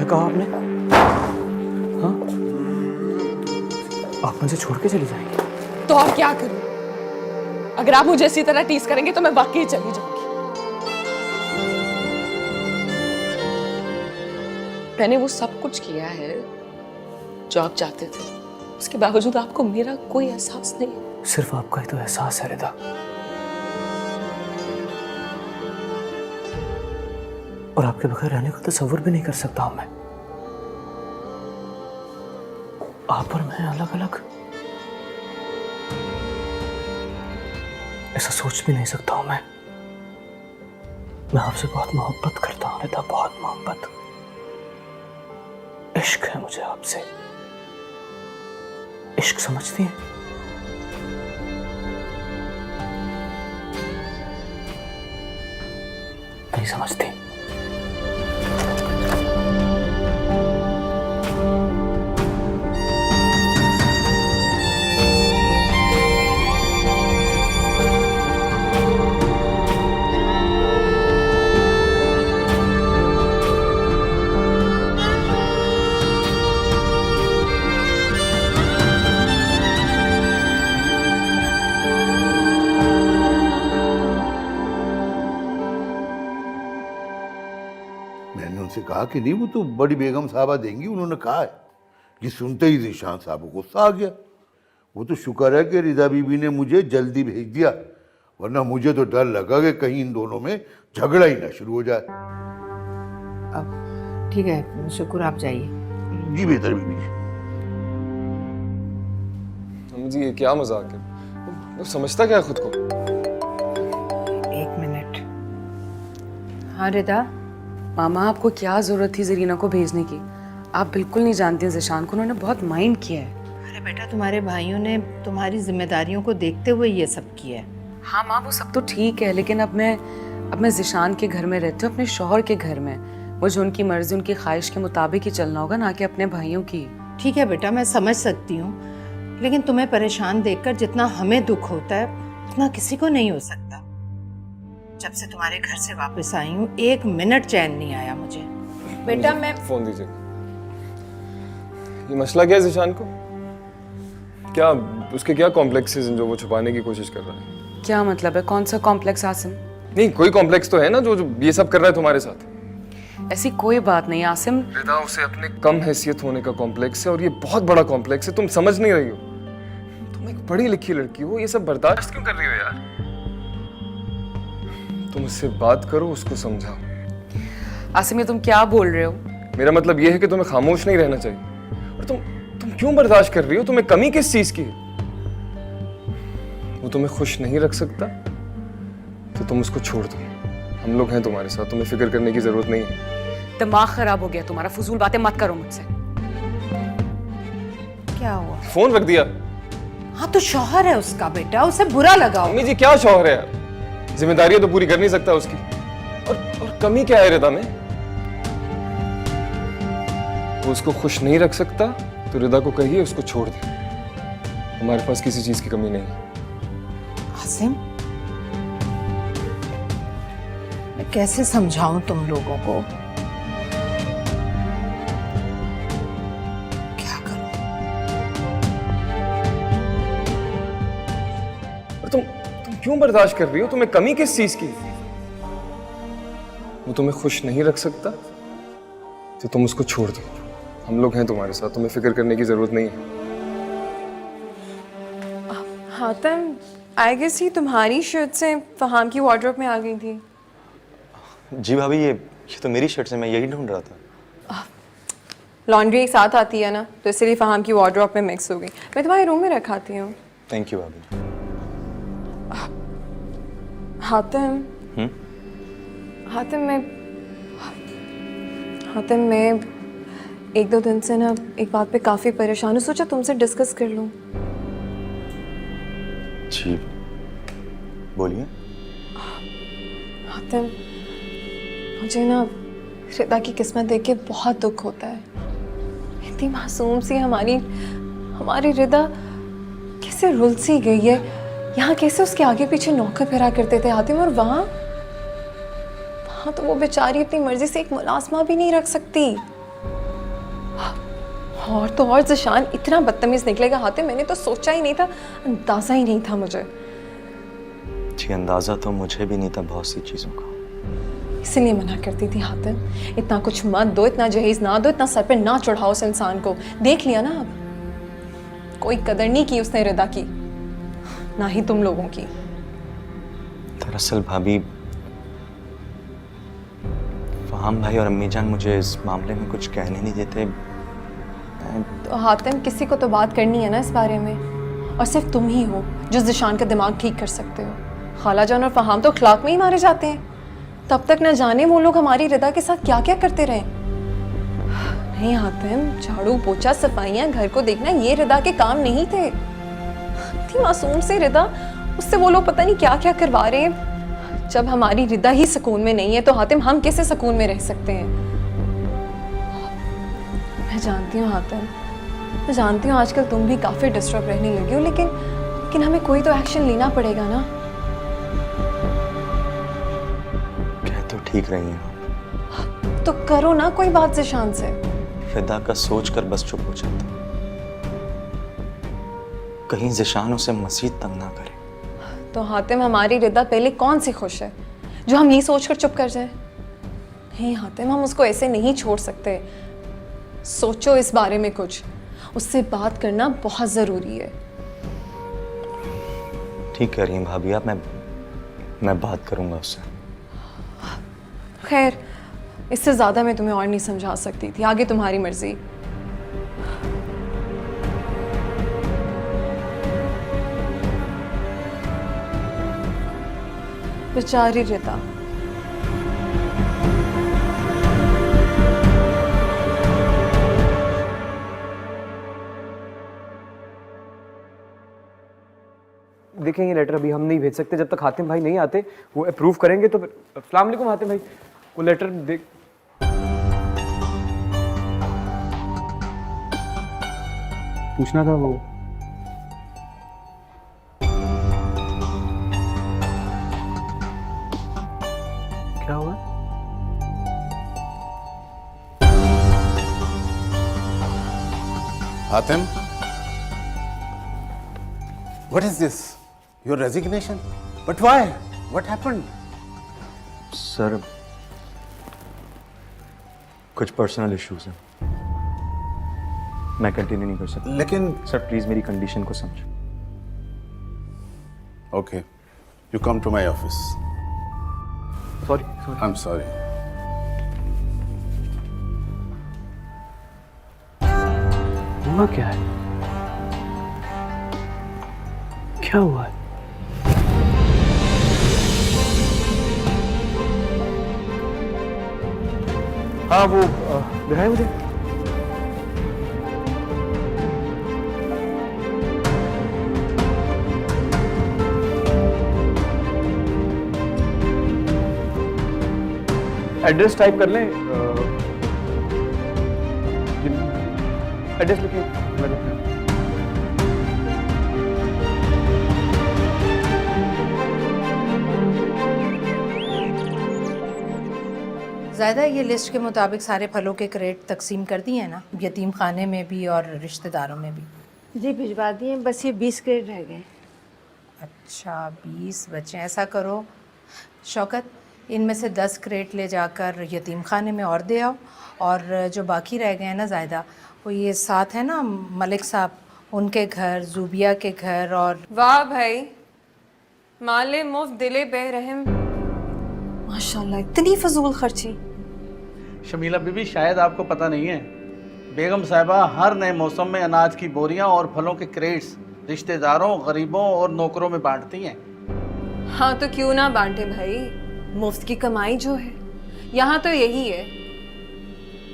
कहा आपने? हाँ, आप मुझे छोड़ के चली जाएंगी? तो और क्या करूं? अगर आप मुझे इसी तरह टीज करेंगे तो मैं वाकई चली जाऊंगी। मैंने वो सब कुछ किया है जो आप चाहते थे, उसके बावजूद आपको मेरा कोई एहसास नहीं है। सिर्फ आपका ही तो एहसास है रिदा, और आपके बगैर रहने का तस्वीर भी नहीं कर सकता हूं मैं। आप और मैं अलग अलग ऐसा सोच भी नहीं सकता हूं मैं। आपसे बहुत मोहब्बत करता हूं रिदा, बहुत मोहब्बत, इश्क है मुझे आपसे। इश्क समझती हैं? नहीं समझती। मैंने उनसे कहा कि नहीं, वो तो बड़ी बेगम साहबा देंगी, उन्होंने कहा है। कि सुनते ही ज़ीशान साहब को गुस्सा आ गया। वो तो शुक्र है कि रिदा बीबी ने मुझे जल्दी भेज दिया, वरना मुझे तो डर लगा कि कहीं इन दोनों में झगड़ा ही ना शुरू हो जाए। अब ठीक है, शुक्र, आप जाइए। जी बेहतर बीबी। जी ये क्या मजाक है? वो समझता क्या खुद को? एक मिनट। हाँ रिदा? मामा, आपको क्या जरूरत थी जरीना को भेजने की? आप बिल्कुल नहीं जानती ज़ीशान को, उन्होंने बहुत माइंड किया है। अरे बेटा, तुम्हारे भाइयों ने तुम्हारी जिम्मेदारियों को देखते हुए ये सब किया है। हाँ माँ, वो सब तो ठीक है, लेकिन अब मैं ज़ीशान के घर में रहती हूँ, अपने शौहर के घर में। मुझे उनकी मर्जी, उनकी ख्वाहिश के मुताबिक ही चलना होगा, ना कि अपने भाइयों की। ठीक है बेटा, मैं समझ सकती हूँ, लेकिन तुम्हें परेशान देखकर जितना हमें दुख होता है उतना किसी को नहीं हो सकता। जब से तुम्हारे घर से वापस आई हूँ, एक मिनट चैन नहीं आया मुझे। बेटा मैं फोन दीजिए। ये मसला क्या है ज़ीशान को? क्या उसके क्या कॉम्प्लेक्सेस हैं जो वो छुपाने की कोशिश कर रहा है? क्या मतलब है? कौन सा कॉम्प्लेक्स आसिम? नहीं, कोई कॉम्प्लेक्स तो है ना जो ये सब कर रहा है तुम्हारे साथ। ऐसी कोई बात नहीं आसिम। रिदा, उसे अपने कम हैसियत होने का कॉम्प्लेक्स है, और ये बहुत बड़ा कॉम्प्लेक्स है। तुम समझ नहीं रही हो। तुम एक पढ़ी लिखी लड़की हो, ये सब बर्दाश्त क्यों कर रही हो यार? तुम उससे बात करो, उसको समझाओ। आसिम, ये तुम क्या बोल रहे हो? मेरा मतलब ये है कि तुम्हें खामोश नहीं रहना चाहिए। और तुम क्यों बर्दाश्त कर रही हो? तुम्हें कमी किस चीज की है? वो तुम्हें खुश नहीं रख सकता तो तुम उसको छोड़ दो। हम लोग हैं तुम्हारे साथ, तुम्हें फिक्र करने की जरूरत नहीं है। दिमाग खराब हो गया तुम्हारा, फजूल बातें मत करो मुझसे। क्या हुआ? फोन रख दिया। हाँ तो शौहर है उसका बेटा, उसे बुरा लगा। मम्मी जी, क्या शौहर है यार? जिम्मेदारियां तो पूरी कर नहीं सकता उसकी। और कमी क्या है रिदा में? वो उसको खुश नहीं रख सकता तो रिदा को कहिए उसको छोड़ दे। हमारे पास किसी चीज की कमी नहीं है। आसिम, मैं कैसे समझाऊं तुम लोगों को? क्या करूं? और तुम क्यों बर्दाश्त कर रही हो? तुम्हें कमी किस चीज की? वो तुम्हें खुश नहीं रख सकता तो तुम उसको छोड़ दो। हम लोग हैं तुम्हारे साथ, तुम्हें फिक्र करने की जरूरत नहीं है। हातिम, आई गेस ये तुम्हारी शर्ट से फहाम की वार्डरोब में आ गई थी। जी भाभी, ये तो मेरी शर्ट से, मैं यही ढूंढ रहा था। लॉन्ड्री एक साथ आती है ना, तो इसलिए फहाम की वार्डरोब में मिक्स हो गई। मैं तुम्हारे रूम में रखाती हूँ। थैंक यू भाभी। हातिम, हातिम मैं एक दो दिन से ना एक बात पे काफ़ी परेशान हूँ, सोचा तुमसे डिस्कस कर लूँ। जी बोलिए। हातिम, मुझे ना रिदा की किस्मत देख के बहुत दुख होता है। इतनी मासूम सी हमारी रिदा कैसे रुल सी गई है। यहाँ कैसे उसके आगे पीछे नौकर फिरा करते थे हातिम, और वहाँ तो वो बेचारी अपनी मर्जी से एक मुलाजमा भी नहीं रख सकती। और तो और ज़िशान इतना बदतमीज निकलेगा हातिम, मैंने तो सोचा ही नहीं था, अंदाजा ही नहीं था मुझे। जी अंदाज़ा तो मुझे भी नहीं था बहुत सी चीज़ों का। इसलिए मना करती थी हातिम, इतना कुछ मत दो, इतना जहेज ना दो, इतना सर पे ना चढ़ाओ उस इंसान को। देख लिया ना अब, कोई कदर नहीं की उसने रिदा की, ना ही तुम लोगों की। दरअसल भाभी, फहाम भाई और अम्मी जान मुझे इस मामले में कुछ कहने नहीं देते। तो हातिम किसी को तो बात करनी है ना इस बारे में, और सिर्फ तुम ही हो जो ज़िशान का दिमाग ठीक कर सकते हो। खाला जान और फहाम तो खिलाफ में ही मारे जाते हैं, तब तक न जाने वो लोग हमारी रिदा के साथ क्या क्या करते रहे। नहीं हातिम, झाड़ू पोछा सफाइयाँ घर को देखना ये रिदा के काम नहीं थे। इतनी मासूम से रिदा, उससे वो लोग पता नहीं क्या क्या करवा रहे हैं। जब हमारी रिदा ही सुकून में नहीं है तो हातिम हम कैसे सुकून में रह सकते हैं। मैं जानती हूँ हातिम, मैं जानती हूँ आजकल तुम भी काफ़ी डिस्टर्ब रहने लगे हो, लेकिन हमें कोई तो एक्शन लेना पड़ेगा ना। कह तो ठीक रही हैं, तो करो ना कोई बात ज़िशान से। फिदा का सोच कर बस चुप हो जाता, कहीं ज़िशान उसे मज़ीद तंग ना करे। तो हातिम हमारी रिदा पहले कौन सी खुश है जो हम ये सोचकर चुप कर जाए। नहीं हातिम, हम उसको ऐसे नहीं छोड़ सकते। सोचो इस बारे में कुछ, उससे बात करना बहुत ज़रूरी है। ठीक कह रही हैं भाभी आप, मैं बात करूंगा उससे। खैर, इससे ज़्यादा मैं तुम्हें और नहीं समझा सकती थी, आगे तुम्हारी मर्जी। बेचारी रिदा। देखें ये लेटर अभी हम नहीं भेज सकते जब तक हातिम भाई नहीं आते, वो अप्रूव करेंगे तो फिर। अस्सलाम वालेकुम हातिम भाई, वो लेटर देख। पूछना था वो। क्या हुआ? Hatem? What is this? Your resignation? But why? What happened? Sir कुछ पर्सनल इश्यूज हैं, मैं कंटिन्यू नहीं कर सकता। लेकिन सर प्लीज मेरी कंडीशन को समझो। Okay, you come to my office. Sorry. I'm sorry. हुआ क्या है? क्या हुआ है? हाँ वो दिखाए मुझे। एड्रेस टाइप कर लें। एड्रेस लिखिए, मैं लिख रहा हूं। ज़्यादा ये लिस्ट के मुताबिक सारे फलों के क्रेट तकसीम कर दिए हैं ना, यतीम खाने में भी और रिश्तेदारों में भी। जी भिजवा दिए, बस ये 20 क्रेट रह गए। अच्छा 20 बच्चे। ऐसा करो शौकत, इनमें से 10 क्रेट ले जाकर यतीम खाने में और दे आओ, और जो बाकी रह गए हैं ना ज़ायदा, वो ये साथ है ना मलिक साहब, उनके घर, जूबिया के घर। और वाह भाई, माले मुफ्त दिले बेरहम, माशाल्लाह इतनी फजूल खर्ची। शमीला बीबी, शायद आपको पता नहीं है, बेगम साहिबा हर नए मौसम में अनाज की बोरियां और फलों के क्रेट्स रिश्तेदारों, गरीबों और नौकरों में बांटती हैं। हाँ तो क्यों ना बांटे भाई, मुफ्त की कमाई जो है यहाँ तो यही है,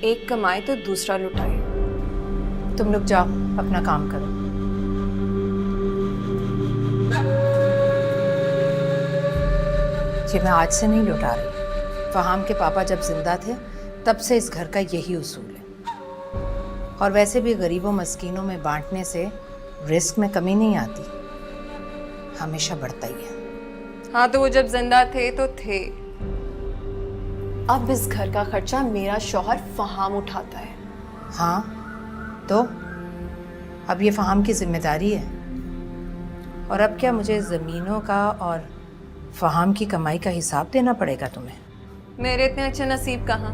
एक कमाए तो दूसरा लुटाए। तुम लोग जाओ अपना काम करो। ये मैं आज से नहीं लौटा रही, फहाम के पापा जब जिंदा थे तब से इस घर का यही उसूल है। और वैसे भी गरीबों मस्कीनों में बांटने से रिस्क में कमी नहीं आती, हमेशा बढ़ता ही है। हाँ तो वो जब जिंदा थे तो थे, अब इस घर का खर्चा मेरा शौहर फहाम उठाता है। हाँ तो अब ये फ़हाम की जिम्मेदारी है, और अब क्या मुझे ज़मीनों का और फ़हाम की कमाई का हिसाब देना पड़ेगा तुम्हें? मेरे इतने अच्छे नसीब कहाँ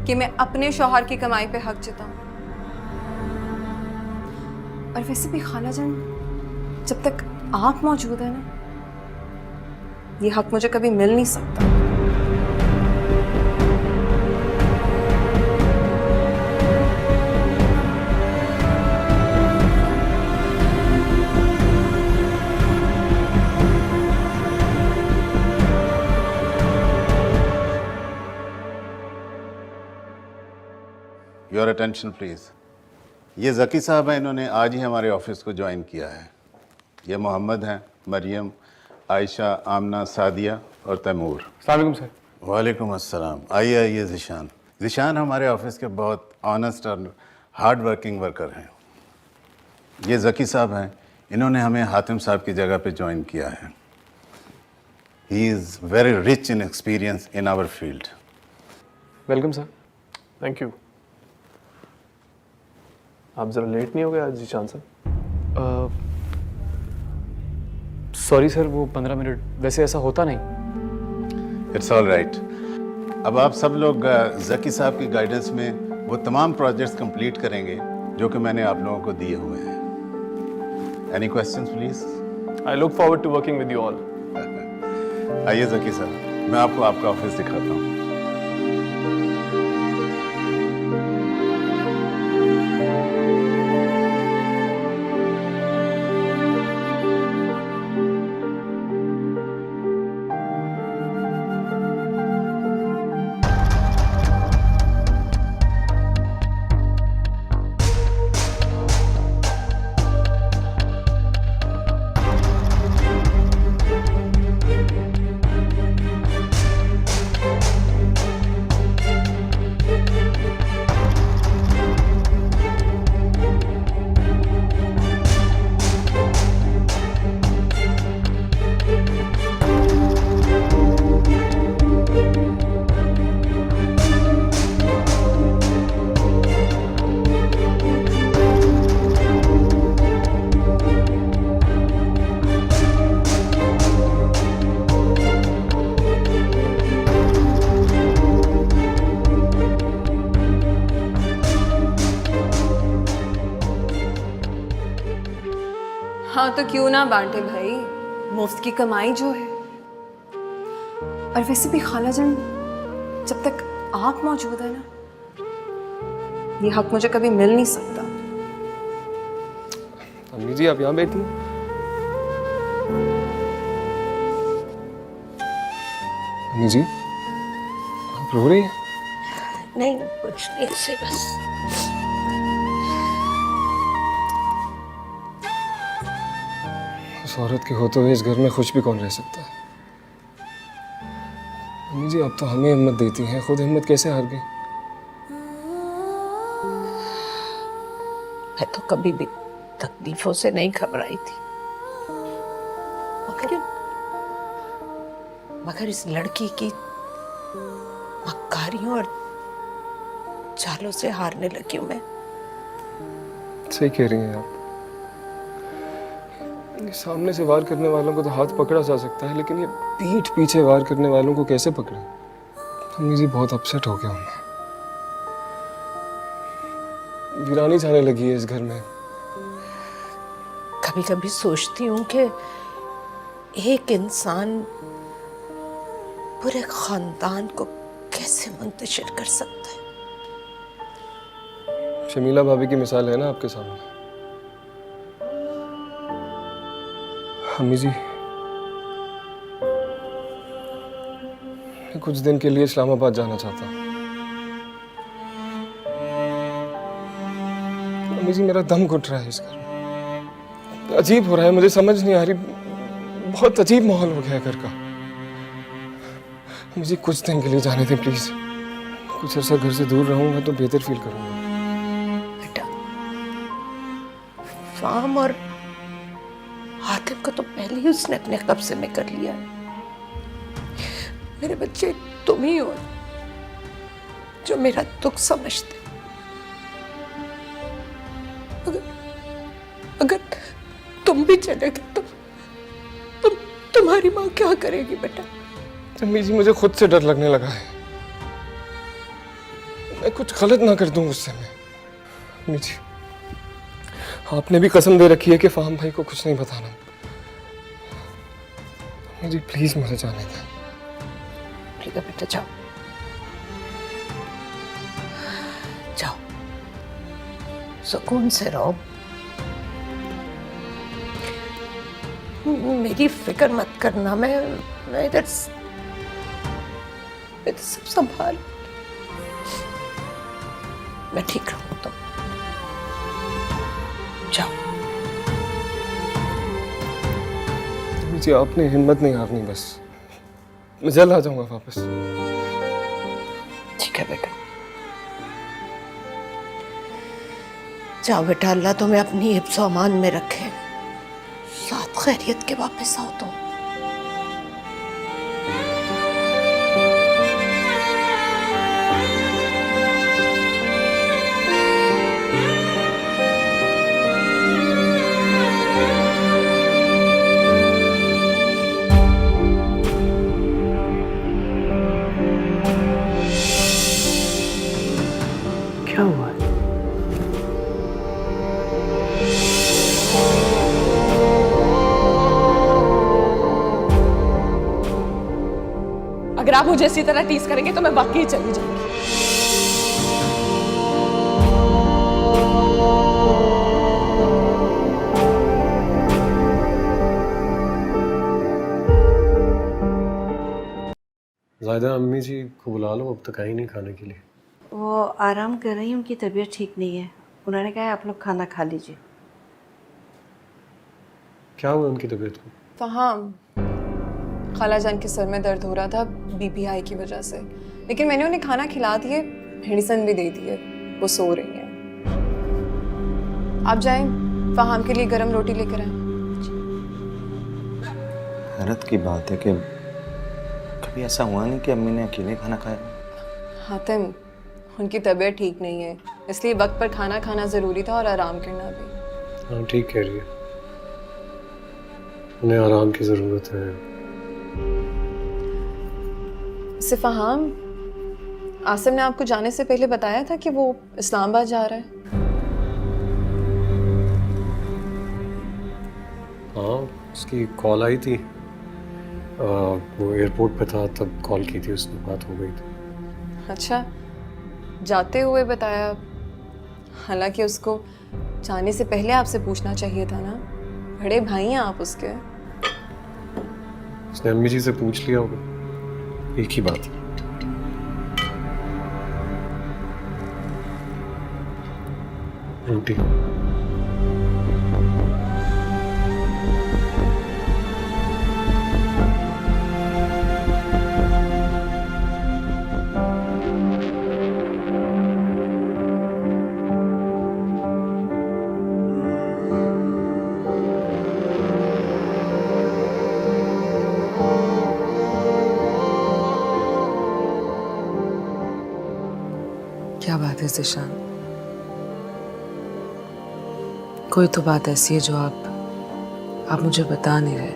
कि मैं अपने शौहर की कमाई पे हक जताऊं। और वैसे भी खाला जान, जब तक आप मौजूद है ना, ये हक मुझे कभी मिल नहीं सकता। Your attention please. ये ज़की साहब हैं, इन्होंने आज ही हमारे ऑफिस को ज्वाइन किया है। ये मोहम्मद हैं, मरियम, आयशा, आमना, सादिया और तैमूर। अस्सलाम वालेकुम सर। वालेकुम अस्सलाम। आइए आइए ज़िशान। ज़िशान हमारे ऑफिस के बहुत ऑनेस्ट और हार्ड वर्किंग वर्कर हैं। ये ज़की साहब हैं, इन्होंने हमें हातिम साहब की जगह पे ज्वाइन किया है। He is very rich in experience in our field. Welcome sir. Thank you. आप ज़रा लेट नहीं हो गए आज जीशान सर? सॉरी सर, वो 15 मिनट, वैसे ऐसा होता नहीं। It's all right. अब आप सब लोग ज़की साहब की गाइडेंस में वो तमाम प्रोजेक्ट्स कंप्लीट करेंगे जो कि मैंने आप लोगों को दिए हुए हैं। Any questions please? I look forward to working with you all. आइए ज़की साहब, मैं आपको आपका ऑफिस दिखाता हूँ। हाँ तो क्यों ना बांटे भाई, मुफ्त की कमाई जो है। और वैसे भी खाला जान, जब तक आप मौजूद है ना, ये हक मुझे कभी मिल नहीं सकता। अम्मी जी आप यहाँ बैठी हैं? अम्मी जी आप रो रही हैं? नहीं कुछ नहीं, ऐसे बस। उस औरत के होते हुए इस घर में खुश भी कौन रह सकता है? अम्मी जी आप तो हमें हिम्मत देती हैं, खुद हिम्मत कैसे हार गई? मैं तो कभी भी तकलीफों से नहीं घबराई थी, मगर इस लड़की की मक्कारियों और चालों से हारने लगी हूं मैं। सही कह रही हैं आप। ये सामने से वार करने वालों को तो हाथ पकड़ा जा सकता है, लेकिन ये पीठ पीछे वार करने वालों को कैसे पकड़े? अम्मी जी बहुत अपसेट हो गया हूं मैं। वीरानी जाने लगी है इस घर में। कभी कभी सोचती हूँ कि एक इंसान पूरे खानदान को कैसे मुंतशिर कर सकता है। शमीला भाभी की मिसाल है ना आपके सामने। अम्मी जी मैं कुछ दिन के लिए इस्लामाबाद जाना चाहता हूँ। अम्मी जी मेरा दम घुट रहा है इस घर में। अजीब हो रहा है, मुझे समझ नहीं आ रही, बहुत अजीब माहौल हो गया है घर का। अम्मी जी कुछ दिन के लिए जाने दें प्लीज। कुछ अर्सा घर से दूर रहूंगा तो बेहतर फील करूंगा। बेटा फाम और हातिम को तो पहले ही उसने अपने कब्जे में कर लिया है। मेरे बच्चे तुम ही हो जो मेरा दुख समझते। भी चले गए तो तुम्हारी माँ क्या करेगी बेटा? अम्मी जी मुझे खुद से डर लगने लगा है, मैं कुछ गलत ना कर दूं गुस्से में। अम्मी जी आपने भी कसम दे रखी है कि फाहम भाई को कुछ नहीं बताना। अम्मी जी प्लीज मुझे जाने दें। ठीक है बेटा, जाओ जाओ, सुकून से रहो। मेरी फिक्र मत करना, मैं इधर सब संभाल, मैं ठीक रहूं। तो जाओ। अम्मी जी आपने हिम्मत नहीं हारनी, बस मैं जल्द आ जाऊंगा वापस। ठीक है बेटा, जाओ बेटा, अल्लाह तुम्हें अपनी हिफ्ज़ व अमान में रखे, साथ खैरियत के वापस आओ तुम। क्या हुआ? अगर आप मुझे इसी तरह टीज करेंगे तो मैं वाकई चली जाऊंगी। ज़ायदा अम्मी जी को बुला लो, अब तक आई नहीं खाने के लिए। वो आराम कर रही हैं, उनकी तबीयत ठीक नहीं है। उन्होंने कहा आप लोग खाना खा लीजिए। क्या हुआ उनकी तबीयत को? फहाम, खाला जान के सर में दर्द हो रहा था बीपी हाई की वजह से, लेकिन मैंने उन्हें खाना खिला दिए, मेडिसिन भी दे दी है, वो सो रही हैं। आप जाएं, फहाम के लिए गरम रोटी लेकर आएं। हैरत की बात है कि कभी ऐसा हुआ नहीं कि अम्मी ने अकेले खाना खाया। हातिम, उनकी तबीयत ठीक नहीं है, इसलिए वक्त पर खाना खाना ज़रूरी था और आराम करना भी। हाँ ठीक कह रही है, उन्हें आराम की ज़रूरत है। फहाम, आसिम ने आपको जाने से पहले बताया था कि वो इस्लामाबाद जा रहा है? हाँ उसकी कॉल आई थी, वो एयरपोर्ट पे था तब कॉल की थी उसने, बात हो गई थी। अच्छा, जाते हुए बताया? हालांकि उसको जाने से पहले आपसे पूछना चाहिए था ना, बड़े भाई हैं आप उसके। उसने अम्मी जी से पूछ लिया होगा, एक ही बात है। रोटी क्या बात है ज़िशान? कोई तो बात ऐसी है जो आप मुझे बता नहीं रहे।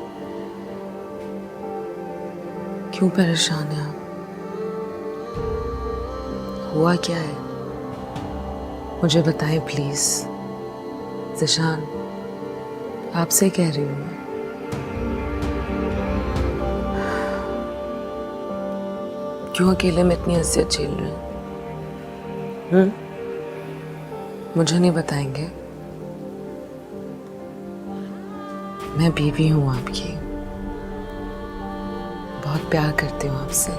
क्यों परेशान हैं आप? हुआ क्या है? मुझे बताएं प्लीज। ज़िशान, आपसे कह रही हूँ मैं। क्यों अकेले में इतनी अज़ियत झेल रहे हैं? मुझे नहीं बताएंगे? मैं बीवी हूं आपकी, बहुत प्यार करती हूँ आपसे,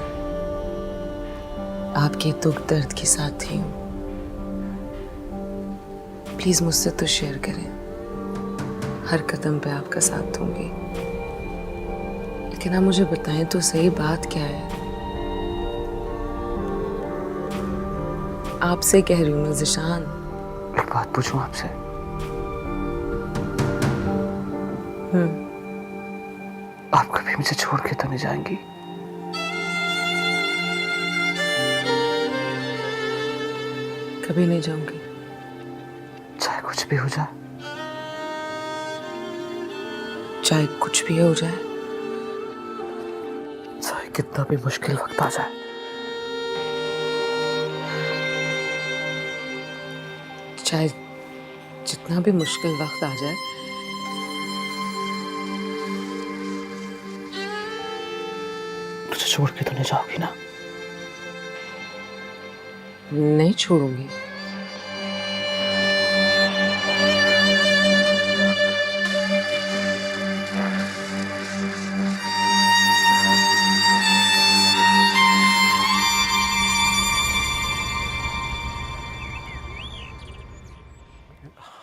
आपके दुख दर्द की साथी हूँ। प्लीज मुझसे तो शेयर करें, हर कदम पे आपका साथ दूंगी। लेकिन आप मुझे बताएं तो सही, बात क्या है? आपसे कह रही हूँ मैं ज़िशान। एक बात पूछूं आपसे? आप कभी मुझे छोड़ के तो नहीं जाएंगी? कभी नहीं जाऊंगी, चाहे कुछ भी हो जाए। चाहे कुछ भी हो जाए, चाहे कितना भी मुश्किल वक्त आ जाए, चाहे जितना भी मुश्किल वक्त आ जाए, मुझे छोड़ के तो नहीं जाओगी ना? नहीं छोड़ूंगी।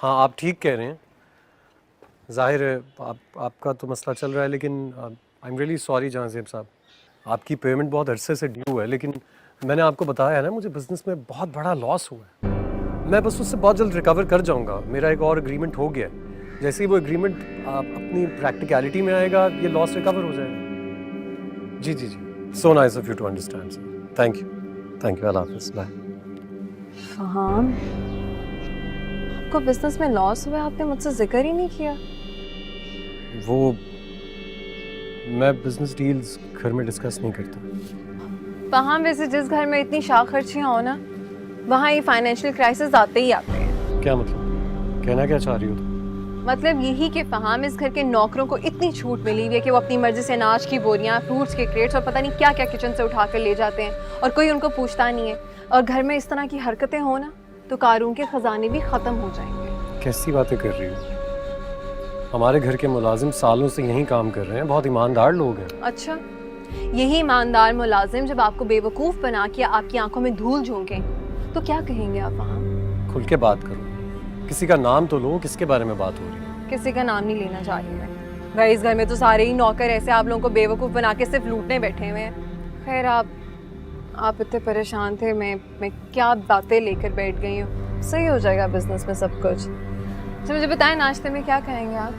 हाँ, आप ठीक कह रहे हैं। जाहिर है आपका तो मसला चल रहा है, लेकिन I am really sorry Jahanzeb साहब, आपकी पेमेंट बहुत अरसे से ड्यू है। लेकिन मैंने आपको बताया है ना, मुझे बिज़नेस में बहुत बड़ा लॉस हुआ है। मैं बस उससे बहुत जल्द रिकवर कर जाऊंगा। मेरा एक और एग्रीमेंट हो गया है। जैसे ही वो एग्रीमेंट अपनी प्रैक्टिकलिटी में आएगा, ये लॉस रिकवर हो जाएगा। जी जी जी, so nice of you to understand sir. Thank you, अल्लाह हाफ़िज़, बाय। फहाम, आपको बिजनेस में लॉस हुआ, आपने मुझसे जिक्र ही नहीं किया। वो मैं बिजनेस डील्स घर में डिस्कस नहीं करता। फहाम, वैसे जिस घर में इतनी शाख खर्चियाँ हो ना, वहाँ ये फाइनेंशियल क्राइसिस आते ही आते हैं। क्या मतलब? कहना क्या चाह रही हो तुम? मतलब यही कि फहाम, इस घर के नौकरों को इतनी छूट मिली हुई है कि वो अपनी मर्जी से अनाज की बोरियां, फ्रूट्स के क्रेट्स और पता नहीं क्या क्या किचन से उठा कर ले जाते हैं और कोई उनको पूछता नहीं है। और घर में इस तरह की हरकतें हो ना, तो कारून के खजाने भी ख़त्म हो जाएंगे। कैसी बातें कर रही हो? हमारे घर के मुलाजिम सालों से यहीं काम कर रहे हैं, बहुत ईमानदार लोग हैं। अच्छा, यही ईमानदार मुलाजिम जब आपको बेवकूफ़ बना के आपकी आंखों में धूल झोंके, तो क्या कहेंगे आप वहाँ? खुल के बात करो, किसी का नाम तो लो, किसके बारे में बात हो रही है? किसी का नाम नहीं लेना चाह रही मैं। भाई, इस घर में तो सारे ही नौकर ऐसे आप लोगों को बेवकूफ़ बना के सिर्फ लूटने बैठे हुए हैं। खैर, आप इतने परेशान थे, मैं क्या बातें लेकर बैठ गई हूँ। सही हो जाएगा बिजनेस में सब कुछ। तो मुझे बताएं, नाश्ते में क्या खाएंगे आप?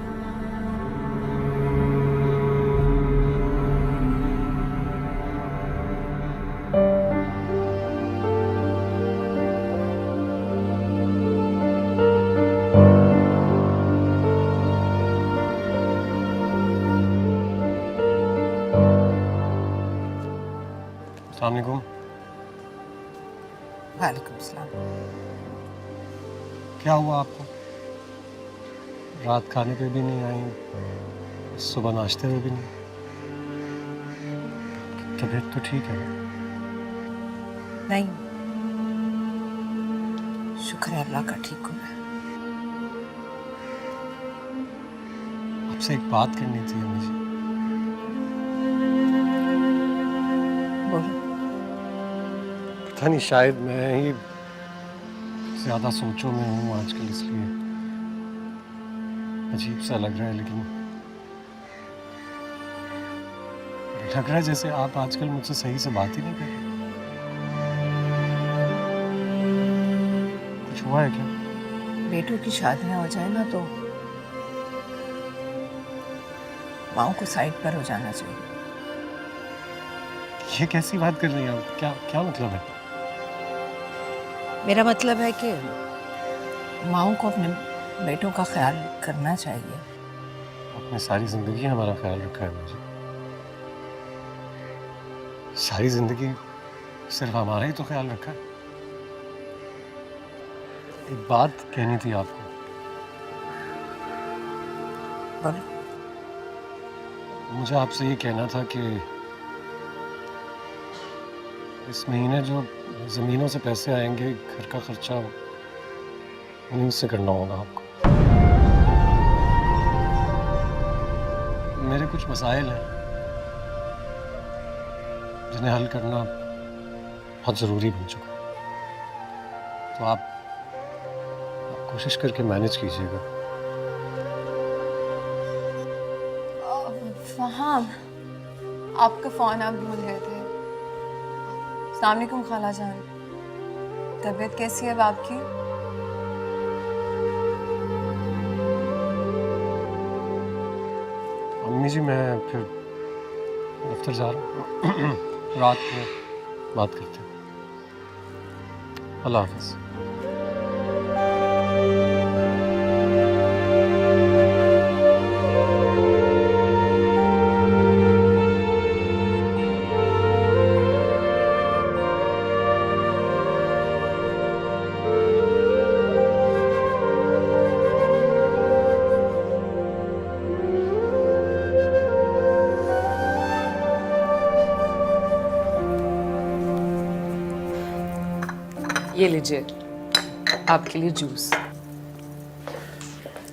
अस्सलाम वालेकुम। वालेकुम सलाम। क्या हुआ आपको? रात खाने पे भी नहीं आई, सुबह नाश्ते में भी नहीं। तबीयत तो ठीक है? नहीं, शुक्र है अल्लाह का, ठीक हूँ मैं। आपसे एक बात करनी थी मुझे। बोलो। पता नहीं, शायद मैं ही ज़्यादा सोचों में हूँ आजकल, इसलिए अजीब सा लग रहा है। लेकिन लग रहा है जैसे आप आजकल मुझसे सही से बात ही नहीं कर रहे। कुछ हुआ है क्या? बेटों की शादियाँ हो जाए ना, तो माँ को साइड पर हो जाना चाहिए। ये कैसी बात कर रही हैं आप? क्या क्या मतलब है? मेरा मतलब है कि माँ को अपने बेटों का ख्याल करना चाहिए। आपने सारी जिंदगी हमारा ख्याल रखा है मुझे। सारी जिंदगी सिर्फ हमारा ही तो ख्याल रखा है। एक बात कहनी थी आपको। बोलो। मुझे आपसे ये कहना था कि इस महीने जो ज़मीनों से पैसे आएंगे, घर का खर्चा उन्हीं से करना होगा आपको। मेरे कुछ मसाइल हैं जिन्हें हल करना बहुत ज़रूरी बन चुका है। तो आप कोशिश करके मैनेज कीजिएगा। फहाम, आपका फ़ोन आप भूल गए थे। अस्सलाम वालेकुम खाला जान, तबीयत कैसी है अब आपकी? अम्मी जी, मैं फिर दफ्तर जा रहा हूँ। रात में बात करते हैं। अल्लाह हाफ़िज़। ये लीजिए आपके लिए जूस।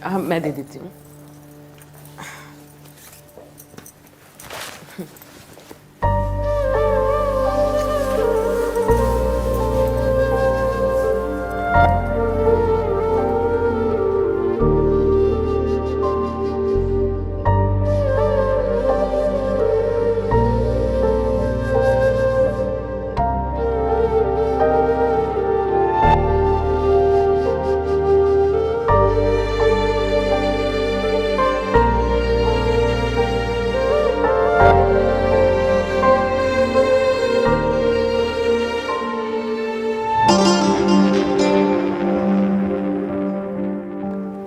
हाँ मैं दे देती हूँ।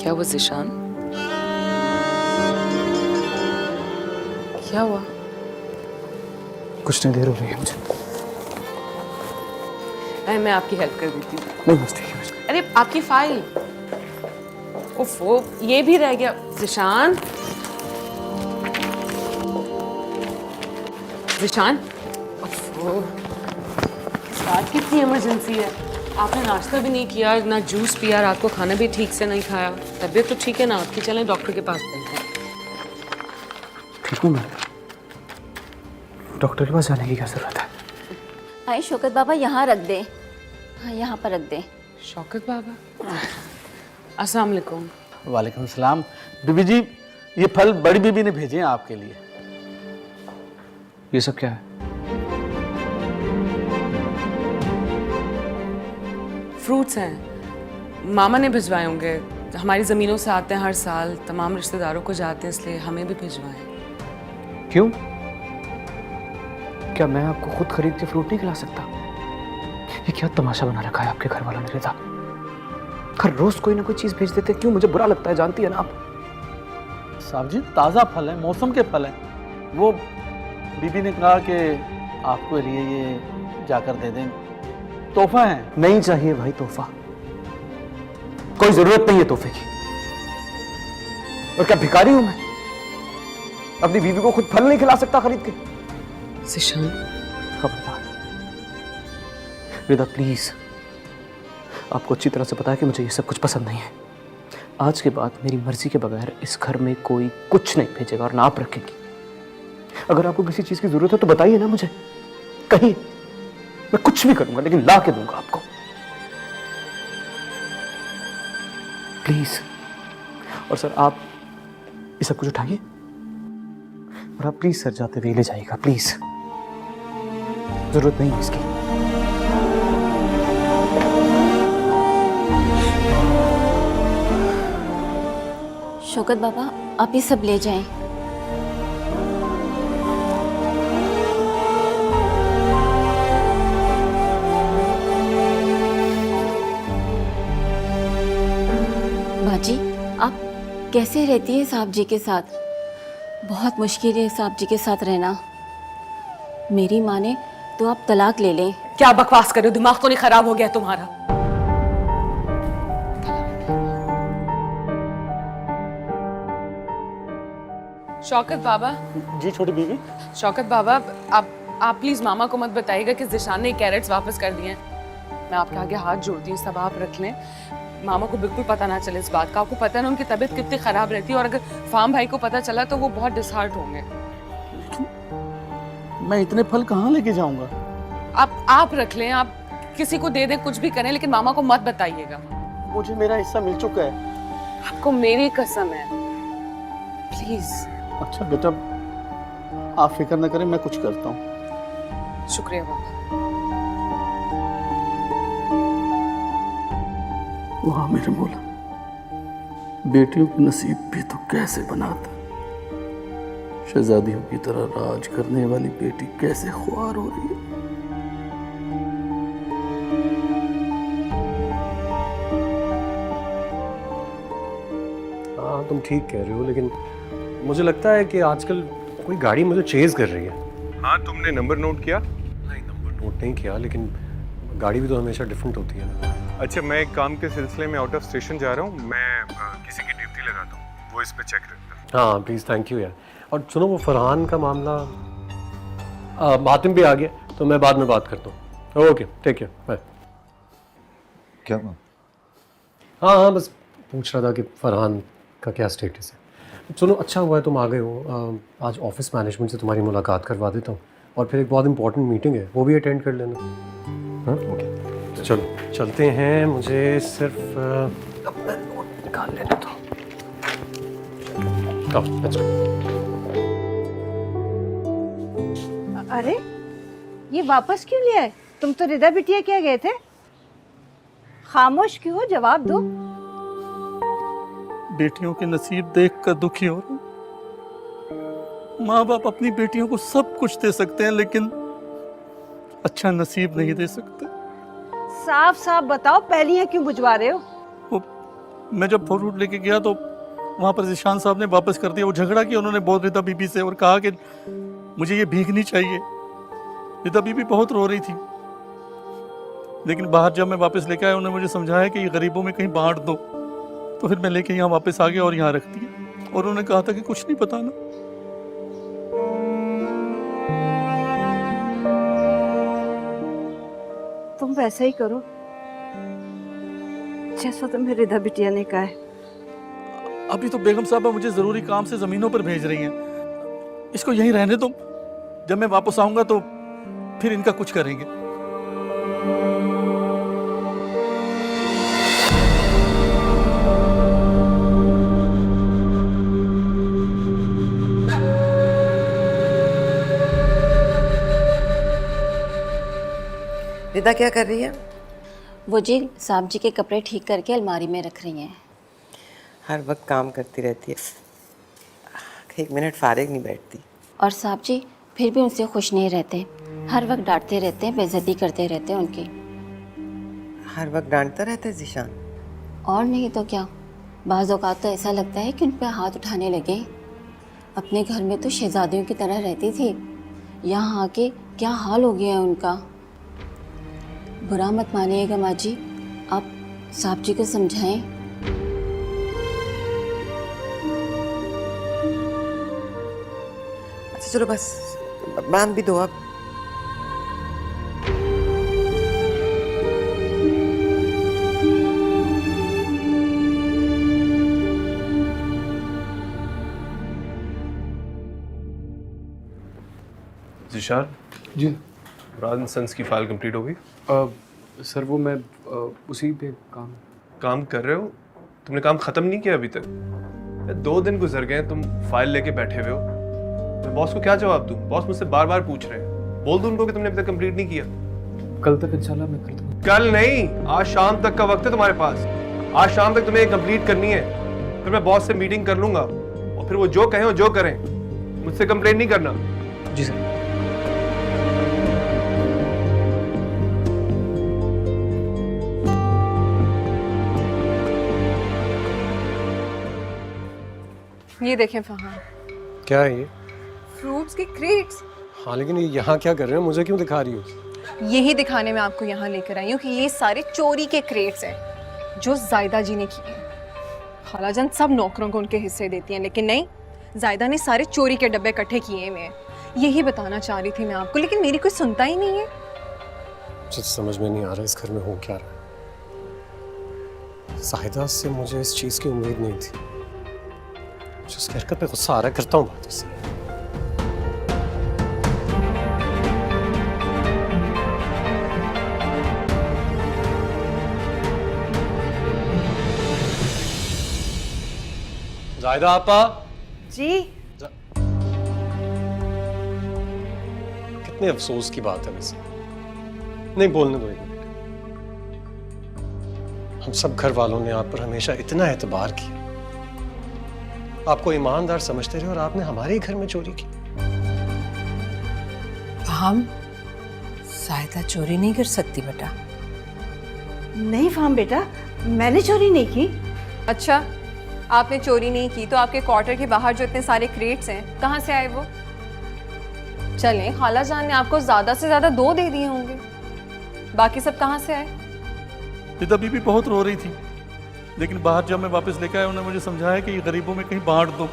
क्या हुआ ज़िशान? क्या हुआ? कुछ नहीं, देर हो रही है मुझे। मैं आपकी हेल्प कर देती हूँ। नहीं बस ठीक है। अरे आपकी फाइल, ओफो ये भी रह गया। ज़िशान, ज़िशान, ओफो इस बात की इतनी इमरजेंसी है। आपने नाश्ता भी नहीं किया, ना जूस पिया, रात को खाना भी ठीक से नहीं खाया। तबीयत तो ठीक है ना आपकी? चलें डॉक्टर के पास चलते हैं। ठीक हूँ मैं, डॉक्टर के पास जाने की क्या जरूरत है? आए शौकत बाबा, यहाँ रख दे। हाँ यहाँ पर रख दे। शौकत बाबा, अस्सलाम वालेकुम। वालेकुम सलाम। बीबी जी, ये फल बड़ी बीबी ने भेजे हैं आपके लिए। ये सब क्या है? फ्रूट्स हैं, मामा ने भिजवाए होंगे। हमारी ज़मीनों से आते हैं हर साल, तमाम रिश्तेदारों को जाते हैं, इसलिए हमें भी भिजवाए। क्यों? क्या मैं आपको खुद खरीद के फ्रूट नहीं खिला सकता? ये क्या तमाशा बना रखा है आपके घर वालों ने रिदा? हर रोज कोई ना कोई चीज भेज देते, क्यों? मुझे बुरा लगता है, जानती है ना आप। साहब जी, ताज़ा फल है, मौसम के फल हैं। वो बीबी ने कहा कि आपके लिए ये जाकर दे दें, तोहफा है। नहीं चाहिए भाई तोहफा, कोई जरूरत नहीं है तोहफे की। और क्या भिखारी हूं मैं? अपनी बीवी को खुद फल नहीं खिला सकता खरीद के? ज़िशान, खबरदार रिदा प्लीज, आपको अच्छी तरह से पता है कि मुझे ये सब कुछ पसंद नहीं है। आज के बाद मेरी मर्जी के बगैर इस घर में कोई कुछ नहीं भेजेगा और ना आप रखेंगी। अगर आपको किसी चीज की जरूरत है तो बताइए ना मुझे, कहिए, मैं कुछ भी करूंगा लेकिन ला के दूंगा आपको, प्लीज। और सर आप ये सब कुछ उठाइए और आप प्लीज सर जाते हुए ले जाइएगा, प्लीज, जरूरत नहीं है इसकी। शौकत बाबा, आप ये सब ले जाएं। बाजी, आप कैसे रहती हैं साहब जी के साथ? बहुत मुश्किल है साहब जी के साथ रहना। मेरी माने तो आप तलाक ले लें। क्या बकवास कर रहे हो? दिमाग तो नहीं खराब हो गया तुम्हारा? शौकत बाबा। जी छोटी बीवी। शौकत बाबा, आप प्लीज मामा को मत बताइएगा कि ज़िशान ने कैरेट्स वापस कर दिए हैं। मैं आपके आगे हाथ जोड़ती हूँ, सब आप रख लें। मामा को बिल्कुल पता ना चले इस बात का। आपको पता है ना उनकी तबीयत कितनी खराब रहती है, और अगर फार्म भाई को पता चला तो वो बहुत डिसहार्ट होंगे। मैं इतने फल कहाँ लेके जाऊंगा? आप रख लें, आप किसी को दे दें, कुछ भी करें, लेकिन मामा को मत बताइएगा। मुझे मेरा हिस्सा मिल चुका है। आपको मेरी कसम है, प्लीज। अच्छा बेटा, आप फिक्र न करें, मैं कुछ करता हूँ। शुक्रिया बाबा। वाह मेरे मौला, बेटियों के नसीब भी तो कैसे बनाता। शहजादियों की तरह राज करने वाली बेटी कैसे ख्वार हो रही है। हाँ तुम ठीक कह रहे हो, लेकिन मुझे लगता है कि आजकल कोई गाड़ी मुझे चेज कर रही है। हाँ, तुमने नंबर नोट किया? नहीं, नंबर नोट नहीं किया, लेकिन गाड़ी भी तो हमेशा डिफरेंट होती है ना। अच्छा, मैं एक काम के सिलसिले में आउट ऑफ स्टेशन जा रहा हूँ, मैं किसी की ड्यूटी लगाता हूँ, वो इस पे चेक रखता है। हाँ प्लीज़, थैंक यू यार। और सुनो, वो फरहान का मामला, हातिम भी आ गया, तो मैं बाद में बात करता हूँ। Okay, take care, bye. क्या? हाँ हाँ, बस पूछ रहा था कि फरहान का क्या स्टेटस है। सुनो, अच्छा हुआ है तुम आ गए हो। आज ऑफिस मैनेजमेंट से तुम्हारी मुलाकात करवा देता हूँ, और फिर एक बहुत इंपॉर्टेंट मीटिंग है, वो भी अटेंड कर लेना। हाँ ओके, चलो चलते हैं। मुझे सिर्फ अपना नोट निकाल लेना था। Let's go. अरे ये वापस क्यों लिया है? तुम तो रिदा बिटिया क्या गए थे? खामोश क्यों हो? जवाब दो। बेटियों के नसीब देख कर दुखी हो रहा हूं। माँ बाप अपनी बेटियों को सब कुछ दे सकते हैं, लेकिन अच्छा नसीब नहीं दे सकते। साफ साफ बताओ, पहलियां क्यों बुझवा रहे हो? मैं जब फ्रूट लेके गया तो वहाँ पर जिशान साहब ने वापस कर दिया। वो झगड़ा किया उन्होंने बहुत रिदा बीबी से, और कहा कि मुझे ये भीख नहीं चाहिए। रिदा बीबी बहुत रो रही थी, लेकिन बाहर जब मैं वापस लेके आया उन्होंने मुझे समझाया कि ये गरीबों में कहीं बांट दो। तो फिर मैं लेके यहाँ वापस आ गया और यहाँ रख दिया, और उन्होंने कहा था कि कुछ नहीं बताना। तुम वैसा ही करो जैसा तुम्हें रिदा बिटिया ने कहा है। अभी तो बेगम साहबा मुझे जरूरी काम से जमीनों पर भेज रही हैं। इसको यहीं रहने दो, जब मैं वापस आऊंगा तो फिर इनका कुछ करेंगे। रिदा क्या कर रही है? वो जी साहब जी के कपड़े ठीक करके अलमारी में रख रही हैं। हर वक्त काम करती रहती है, एक मिनट फारिग नहीं बैठती। और साहब जी फिर भी उनसे खुश नहीं रहते, हर वक्त डांटते रहते हैं, बेइज्जती करते रहते हैं उनकी। हर वक्त डांटता रहता है जिशान? और नहीं तो क्या, बाज़ औक़ात तो ऐसा लगता है कि उन पर हाथ उठाने लगे। अपने घर में तो शहजादियों की तरह रहती थी, यहाँ आके क्या हाल हो गया है उनका। बुरा मत मानिएगा माँ जी, आप साहब जी को समझाएं। अच्छा चलो बस बांध भी दो अब। जिशान जी राज सन्स की फाइल कंप्लीट हो गई? सर वो मैं उसी पे काम कर रहे हो? तुमने काम खत्म नहीं किया अभी तक? 2 दिन गुजर गए, तुम फाइल लेके बैठे हुए हो। मैं बॉस को क्या जवाब दूं? बॉस मुझसे बार बार पूछ रहे हैं। बोल दूं उनको कि तुमने अभी तक कंप्लीट नहीं किया? कल तक इंशाल्लाह मैं कर दूंगा। कल नहीं, आज शाम तक का वक्त है तुम्हारे पास। आज शाम तक तुम्हें कंप्लीट करनी है, फिर मैं बॉस से मीटिंग कर लूंगा, और फिर वो जो कहें वो जो करें, मुझसे कंप्लेंट नहीं करना। जी सर। ये देखें फहान, क्या है ये? फ्रूट्स के क्रेट्स। हाँ लेकिन ये यहाँ क्या कर रहे हो? मुझे क्यों दिखा रही हो? यही दिखाने में आपको यहाँ लेकर आई हूँ कि ये सारे चोरी के क्रेट्स हैं जो जायदा जी ने किए हैं। खालाजान सब नौकरों को उनके हिस्से देती हैं, लेकिन नहीं, जायदा ने सारे चोरी के डब्बे इकट्ठे किए हुए हैं। यही बताना चाह रही थी मैं आपको, लेकिन मेरी कोई सुनता ही नहीं है। मुझे समझ में नहीं आ रहा इस घर में हो क्या रहा है। जाहिदा से मुझे इस चीज़ की उम्मीद नहीं थी। मुझे उसकी हरकत पे गुस्सा आ रहा है, करता हूँ बात उससे। जाहिदा आपा जी। कितने अफसोस की बात है वैसे। नहीं बोलने दो एक मिनट। हम सब घर वालों ने आप पर हमेशा इतना एतबार किया, आपको ईमानदार समझते रहे, और आपने हमारे ही घर में चोरी की। हम जायदा चोरी नहीं कर सकती बेटा। नहीं फाहम बेटा, मैंने चोरी नहीं की। अच्छा, आपने चोरी नहीं की तो आपके क्वार्टर के बाहर जो इतने सारे क्रेट्स हैं, कहाँ से आए वो? चलें, खालाजान ने आपको ज्यादा से ज्यादा 2 दे दिए होंगे, बाकी सब कहाँ से आए? रिदा बीबी बहुत रो रही थी, लेकिन बाहर जब मैं वापस लेके आया उन्होंने मुझे समझाया कि ये गरीबों में कहीं बांट दो।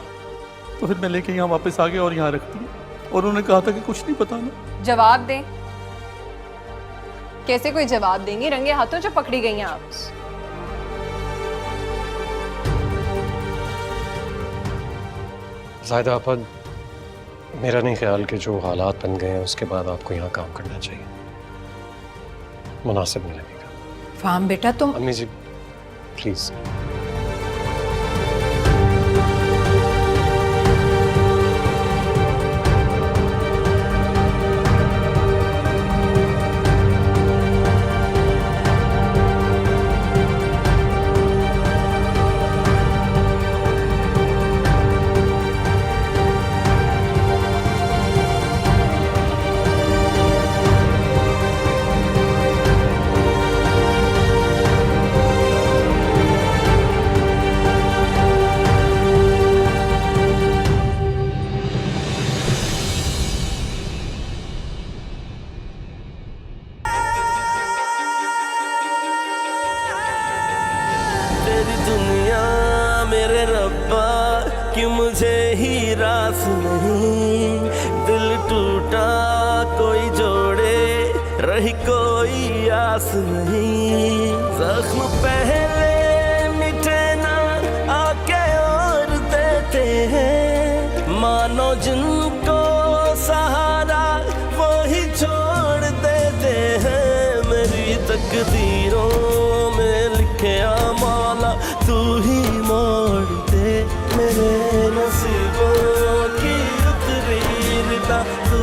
तो फिर मैं लेके यहाँ वापस आ गया और यहाँ रख दिया, और उन्होंने कहा था कि कुछ नहीं बताना। जवाब दें। कैसे कोई जवाब देंगी? रंगे हाथों जो पकड़ी गई हैं आप। ज़ाहिदा आपा, मेरा नहीं ख्याल कि जो हालात बन गए हैं उसके बाद आपको यहाँ काम करना चाहिए, मुनासिब नहीं लगेगा। फाहम बेटा तुम अम्मी जी प्लीज़। दुनिया मेरे रब्बा कि मुझे ही रास नहीं, दिल टूटा कोई जोड़े रही कोई आस नहीं। जख्म पहले मिटे ना आके और देते हैं, मानो जिनको सहारा वो ही छोड़ देते हैं। मेरी तकदीरों में लिखे मौला तू ही मोड़ दे, मेरे नसीबों की उतरी रिदा तू